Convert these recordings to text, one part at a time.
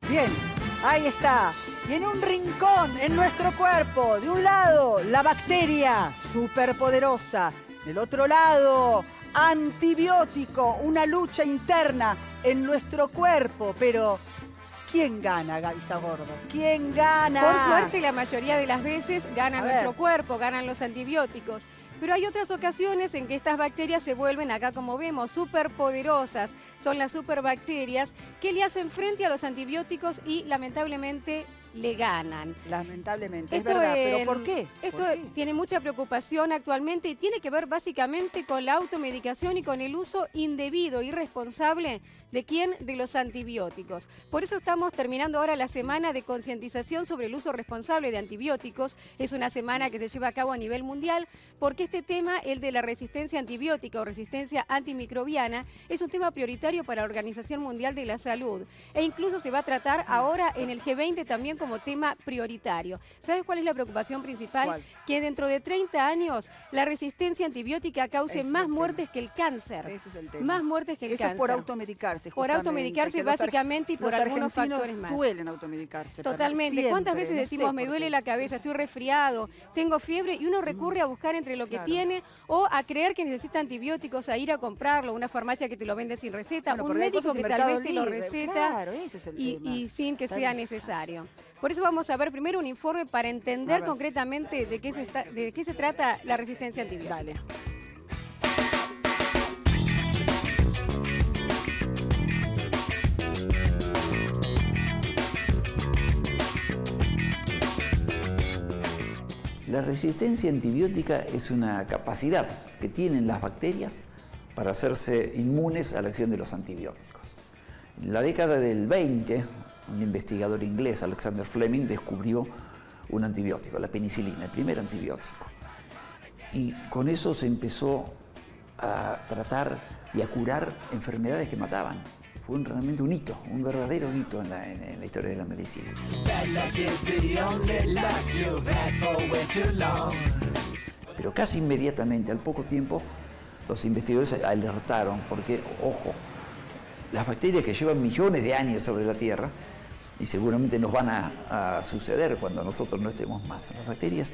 Bien, ahí está. Y en un rincón en nuestro cuerpo, de un lado, la bacteria superpoderosa. Del otro lado, antibiótico, una lucha interna en nuestro cuerpo. Pero, ¿quién gana, Gaby Sagordo? ¿Quién gana? Por suerte, la mayoría de las veces gana nuestro cuerpo, ganan los antibióticos. Pero hay otras ocasiones en que estas bacterias se vuelven, acá como vemos, superpoderosas. Son las superbacterias que le hacen frente a los antibióticos y lamentablemente le ganan. Lamentablemente, es verdad, pero ¿por qué? Esto ¿Por qué? tiene mucha preocupación actualmente y tiene que ver básicamente con la automedicación y con el uso indebido, irresponsable ¿de quién? De los antibióticos. Por eso estamos terminando ahora la semana de concientización sobre el uso responsable de antibióticos. Es una semana que se lleva a cabo a nivel mundial porque este tema, el de la resistencia antibiótica o resistencia antimicrobiana, es un tema prioritario para la Organización Mundial de la Salud. E incluso se va a tratar ahora en el G20 también como tema prioritario. ¿Sabes cuál es la preocupación principal? ¿Cuál? Que dentro de 30 años la resistencia antibiótica cause más muertes que el cáncer. Ese es el tema. Más muertes que el cáncer. Eso es por automedicarse. Por automedicarse básicamente y por algunos factores más. Suelen automedicarse. Totalmente. Siempre, ¿Cuántas veces no decimos, sé me por duele qué? la cabeza, estoy resfriado, tengo fiebre, y uno recurre a buscar entre lo que tiene o a creer que necesita antibióticos, a ir a comprarlo, una farmacia que te lo vende sin receta, Bueno, un porque hay médico cosas que en tal Mercado vez te lo Libre, receta claro, ese es el tema. y sin que Está sea bien. necesario. Por eso vamos a ver primero un informe para entender concretamente de qué se trata la resistencia antibiótica. Dale. La resistencia antibiótica es una capacidad que tienen las bacterias para hacerse inmunes a la acción de los antibióticos. En la década del 20, un investigador inglés, Alexander Fleming, descubrió un antibiótico, la penicilina, el primer antibiótico. Y con eso se empezó a tratar y a curar enfermedades que mataban. Fue realmente un hito, un verdadero hito en la historia de la medicina. Pero casi inmediatamente, al poco tiempo, los investigadores alertaron porque, ojo, las bacterias que llevan millones de años sobre la Tierra, y seguramente nos van a suceder cuando nosotros no estemos más, las bacterias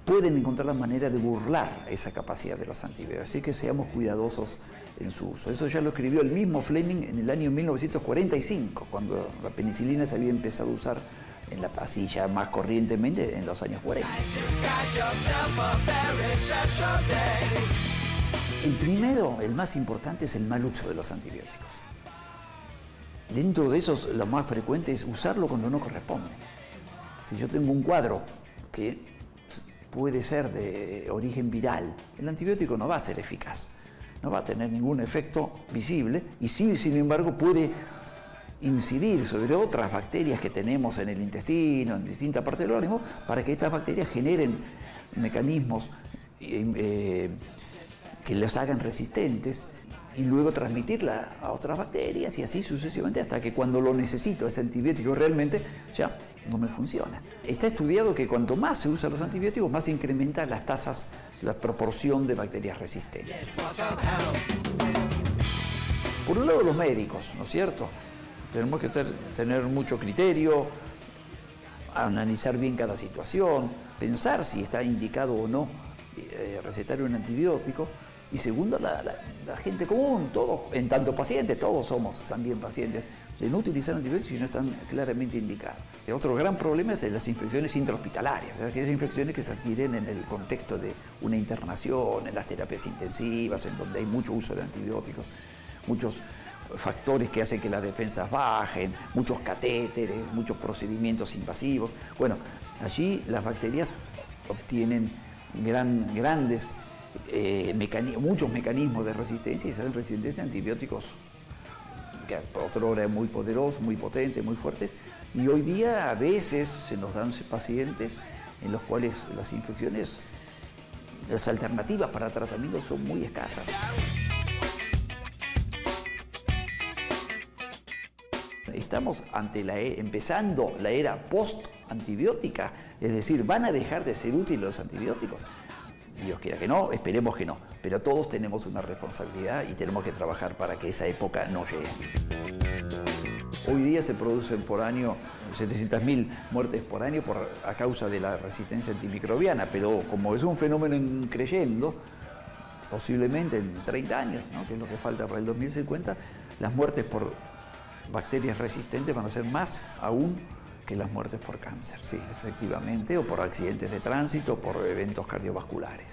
pueden encontrar la manera de burlar esa capacidad de los antibióticos, así que seamos cuidadosos en su uso. Eso ya lo escribió el mismo Fleming en el año 1945, cuando la penicilina se había empezado a usar en la pasilla más corrientemente en los años 40. El primero, el más importante, es el mal uso de los antibióticos. Dentro de esos, lo más frecuente es usarlo cuando no corresponde. Si yo tengo un cuadro que puede ser de origen viral, el antibiótico no va a ser eficaz, no va a tener ningún efecto visible y sí, sin embargo, puede incidir sobre otras bacterias que tenemos en el intestino, en distintas partes del organismo, para que estas bacterias generen mecanismos que los hagan resistentes y luego transmitirla a otras bacterias y así sucesivamente hasta que cuando lo necesito, ese antibiótico realmente, ya no me funciona. Está estudiado que cuanto más se usan los antibióticos, más se incrementan las tasas, la proporción de bacterias resistentes. Por un lado, los médicos, ¿no es cierto? Tenemos que tener mucho criterio, analizar bien cada situación, pensar si está indicado o no recetar un antibiótico. Y segundo, la gente común, todos, en tanto pacientes, todos somos también pacientes, de no utilizar antibióticos si no están claramente indicados. Y otro gran problema es las infecciones intrahospitalarias, aquellas infecciones que se adquieren en el contexto de una internación, en las terapias intensivas, en donde hay mucho uso de antibióticos, muchos factores que hacen que las defensas bajen, muchos catéteres, muchos procedimientos invasivos. Bueno, allí las bacterias obtienen grandes muchos mecanismos de resistencia y se hacen resistentes a antibióticos que otrora eran muy poderosos, muy potentes, muy fuertes, y hoy día a veces se nos dan pacientes en los cuales las infecciones, las alternativas para tratamiento son muy escasas. Estamos empezando la era post-antibiótica, es decir, van a dejar de ser útiles los antibióticos. Dios quiera que no, esperemos que no, pero todos tenemos una responsabilidad y tenemos que trabajar para que esa época no llegue. Hoy día se producen por año 700.000 muertes por año a causa de la resistencia antimicrobiana, pero como es un fenómeno creyendo, posiblemente en 30 años, ¿no?, que es lo que falta para el 2050, las muertes por bacterias resistentes van a ser más aún que las muertes por cáncer, sí, efectivamente, o por accidentes de tránsito, o por eventos cardiovasculares.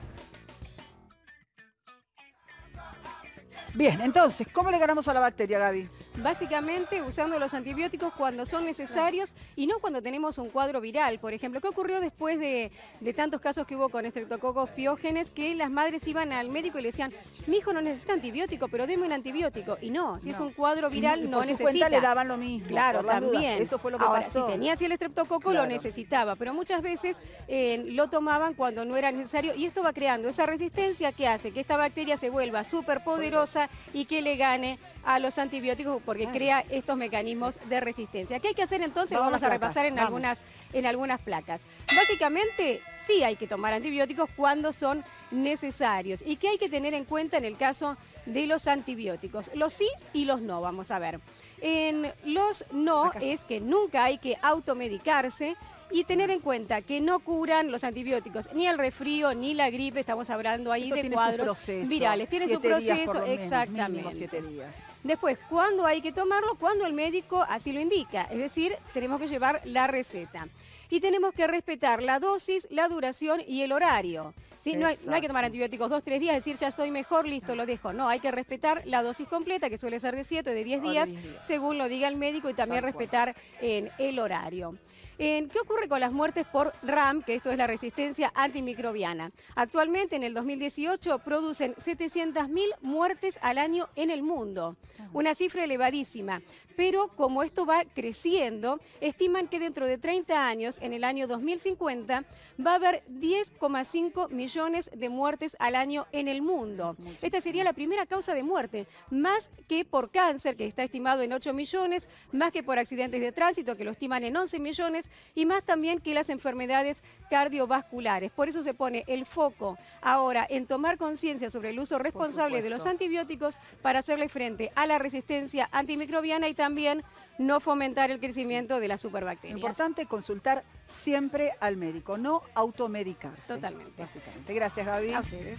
Bien, entonces, ¿cómo le ganamos a la bacteria, Gaby? Básicamente usando los antibióticos cuando son necesarios y no cuando tenemos un cuadro viral. Por ejemplo, ¿qué ocurrió después de tantos casos que hubo con Streptococcus pyogenes? Que las madres iban al médico y le decían, mi hijo no necesita antibiótico, pero deme un antibiótico. Y no, si es un cuadro viral, no necesita. Por su cuenta le daban lo mismo. Claro, también. Eso fue lo que Ahora, pasó. si tenía así el estreptococo, lo necesitaba, pero muchas veces lo tomaban cuando no era necesario y esto va creando esa resistencia que hace que esta bacteria se vuelva súper poderosa y que le gane a los antibióticos porque crea estos mecanismos de resistencia. ¿Qué hay que hacer entonces? Vamos a repasar en algunas placas. Básicamente, sí hay que tomar antibióticos cuando son necesarios. ¿Y qué hay que tener en cuenta en el caso de los antibióticos? Los sí y los no, vamos a ver. En los no es que nunca hay que automedicarse. Y tener en cuenta que no curan los antibióticos ni el resfrío ni la gripe, estamos hablando ahí de cuadros virales. Tiene su proceso, exactamente. 7 días. Después, ¿cuándo hay que tomarlo? Cuando el médico así lo indica, es decir, tenemos que llevar la receta. Y tenemos que respetar la dosis, la duración y el horario. ¿Sí? No hay que tomar antibióticos 2-3 días, decir ya estoy mejor, listo, lo dejo. No, hay que respetar la dosis completa, que suele ser de 7 o de 10 días, según lo diga el médico, y también respetar el horario. ¿Qué ocurre con las muertes por RAM, que esto es la resistencia antimicrobiana? Actualmente, en el 2018, producen 700.000 muertes al año en el mundo. Una cifra elevadísima. Pero como esto va creciendo, estiman que dentro de 30 años, en el año 2050, va a haber 10,5 millones de muertes al año en el mundo. Esta sería la primera causa de muerte, más que por cáncer, que está estimado en 8 millones, más que por accidentes de tránsito, que lo estiman en 11 millones, y más también que las enfermedades cardiovasculares. Por eso se pone el foco ahora en tomar conciencia sobre el uso responsable de los antibióticos para hacerle frente a la resistencia antimicrobiana y también no fomentar el crecimiento de las superbacterias. Lo importante es consultar siempre al médico, no automedicarse. Totalmente. Básicamente. Gracias, Gaby. A ustedes.